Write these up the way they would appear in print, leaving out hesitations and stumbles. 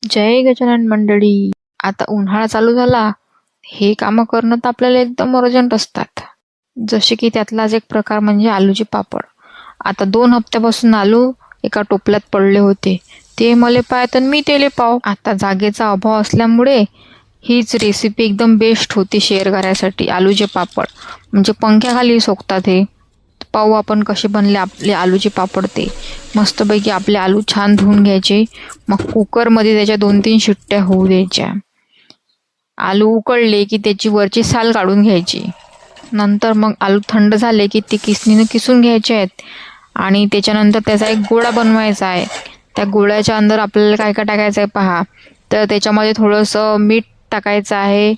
जय गजानन मंडळी. आता उन्हाळा चालू झाला. हे कामं करणं तर आपल्याला एकदम अर्जंट असतात. जसे की त्यातलाच एक प्रकार म्हणजे आलूचे पापड. आता 2 हप्त्यापासून आलू एका टोपल्यात पडले होते. ते मले पाहत आणि मी तेले पाव. आता जागेचा अभाव असल्यामुळे हीच रेसिपी एकदम बेस्ट होती शेअर करायसाठी. आलूचे पापड म्हणजे पंख्याखाली सोकतात हे. पाहू आपण कसे बनले आपले आलूचे पापड ते. मस्तपैकी आपले आलू छान धुवून घ्यायचे. मग कुकरमध्ये त्याच्या 2-3 शिट्ट्या होऊ द्यायच्या. आलू उकळले की त्याची वरची साल काढून घ्यायची. नंतर मग आलू थंड झाले की ते किसणीनं किसून घ्यायचे आहेत. आणि त्याच्यानंतर त्याचा एक गोळा बनवायचा आहे. त्या गोळ्याच्या अंदर आपल्याला काय काय टाकायचं आहे पहा. तर त्याच्यामध्ये थोडंसं मीठ टाकायचं आहे,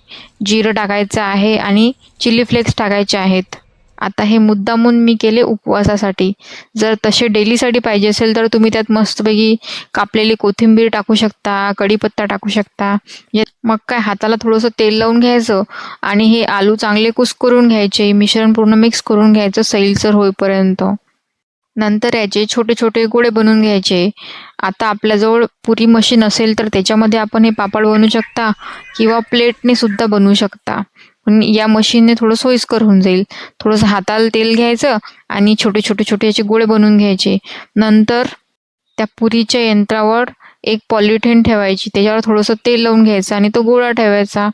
जिरं टाकायचं आहे आणि चिली फ्लेक्स टाकायचे आहेत. आता हे मुद्दामून मी केले उपवासासाठी. जर तसे डेलीसाठी पाहिजे असेल तर तुम्ही त्यात मस्तपैकी कापलेली कोथिंबीर टाकू शकता, कढीपत्ता टाकू शकता. मग काय हाताला थोडंसं तेल लावून घ्यायचं आणि हे आलू चांगले कुस्करून घ्यायचे. मिश्रण पूर्ण मिक्स करून घ्यायचं सैलसर होईपर्यंत. नंतर याचे छोटे छोटे गोळे बनवून घ्यायचे. आता आपल्याजवळ पुरी मशीन असेल तर त्याच्यामध्ये आपण हे पापड बनवू शकता किंवा प्लेटने सुद्धा बनवू शकता. पण या मशीनने थोडं सोयीस्कर होऊन जाईल. थोडंसं हाताला तेल घ्यायचं आणि छोटे छोटे छोटे याचे गोळे बनवून घ्यायचे. नंतर त्या पुरीच्या यंत्रावर एक पॉलिथिन ठेवायची. त्याच्यावर थोडंसं तेल लावून घ्यायचं आणि तो गोळा ठेवायचा.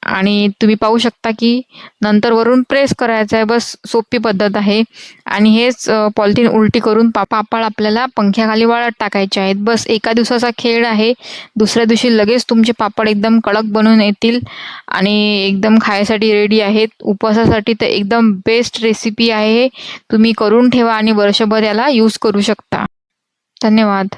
आणि तुम्ही पाहू शकता की नंतर वरून प्रेस करायचं आहे. बस सोपी पद्धत आहे. आणि हेच पॉलिथिन उलटी करून पापड आपल्याला पंख्याखाली वाळत टाकायचे आहेत. बस एका दिवसाचा खेळ आहे. दुसऱ्या दिवशी लगेच तुमचे पापड एकदम कडक बनून येतील आणि एकदम खायसाठी रेडी आहेत. उपवासासाठी तर एकदम बेस्ट रेसिपी आहे. तुम्ही करून ठेवा आणि वर्षभर याला यूज करू शकता. धन्यवाद.